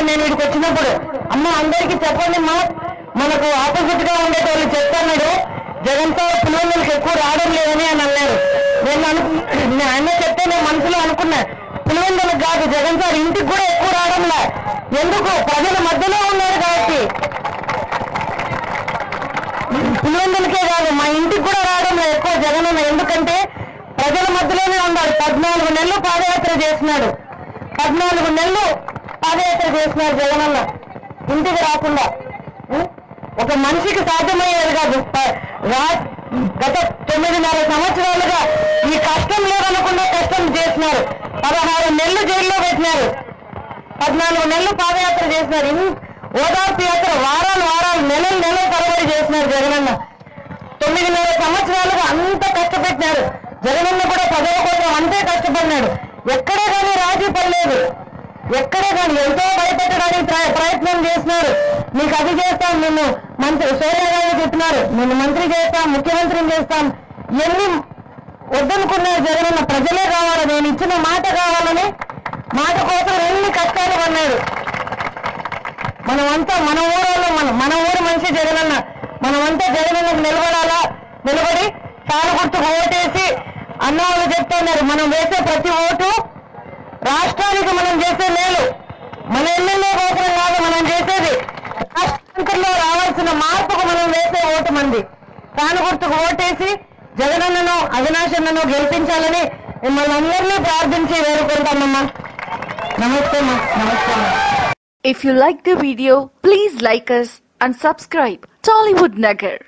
నేను ఇక్కడికి వచ్చినప్పుడు, అమ్మ అందరికీ చెప్పండి అమ్మా, మనకు ఆపోజిట్ గా ఉండేటోళ్ళు చెప్తున్నాడు జగన్ సార్ పులివెందులకు ఎక్కువ రావడం లేదని అని అన్నారు. నేను ఆయన చెప్తే నేను మనసులో అనుకున్నా, పులివెందులకు కాదు జగన్ సార్ ఇంటికి కూడా ఎక్కువ రావడంలా. ఎందుకు? ప్రజల మధ్యలో ఉన్నారు కాబట్టి. పులివెందులకే కాదు మా ఇంటికి కూడా రావడంలో ఎక్కువ జగన్ అన్న. ఎందుకంటే ప్రజల మధ్యలోనే ఉన్నాడు. 14 నెలలు పాదయాత్ర చేసినాడు. 14 నెలలు పాదయాత్ర చేసినాడు జగనన్న ఇంటికి రాకుండా. ఒక మనిషికి సాధ్యమయ్యేది కాదు. గత 9.5 సంవత్సరాలుగా ఈ కష్టం లేదనకుండా కష్టం చేసినారు. 16 నెలలు జైల్లో పెట్టినారు. 14 నెలలు పాదయాత్ర చేసినారు. ఓదార్పు యాత్ర వారాలు నెలలు తరబడి చేసినారు జగనన్న. 9.5 సంవత్సరాలుగా అంత కష్టపెట్టినారు. జగనన్న కూడా ప్రజల కోసం అంతే కష్టపడినాడు. ఎక్కడే కానీ రాజీ పడలేదు. ఎక్కడే కానీ ఎంతో భయపెట్టడానికి ప్రయత్నం చేసినారు. నీకు అది చేస్తాం, నిన్ను మంత్రి సోనియా గాంధీ చెప్పినారు, నిన్ను మంత్రి చేస్తాం, ముఖ్యమంత్రిని చేస్తాం, ఇవన్నీ వద్దనుకున్నారు జగనన్న. ప్రజలే కావాలి, నేను ఇచ్చిన మాట కావాలని మాట కోసం ఎన్ని కష్టాలు పడినాడు. మనమంతా మన ఊళ్ళో మన ఊరు మనిషి జగనన్న. మనమంతా జగనన్నకు నిలబడి తాను గుర్తుకు ఓటేసి అన్న వాళ్ళు చెప్తున్నారు, మనం వేసే ప్రతి ఓటు రాష్ట్రానికి మనం చేసే మేలు. మన ఎమ్మెల్యే కోసం కాదు మనం చేసేది, రాష్ట్రంలో రావాల్సిన మార్పుకు మనం వేసే ఓటు మంది. తాను గుర్తుకు ఓటేసి జగనన్నను అవినాష్ అన్నను గెలిపించాలని మిమ్మల్ని అందరినీ ప్రార్థించి వేడుకుంటామమ్మా. నమస్తే అమ్మా. నమస్తే అమ్మా. If you like the video, please like us and subscribe Tollywood Nagar.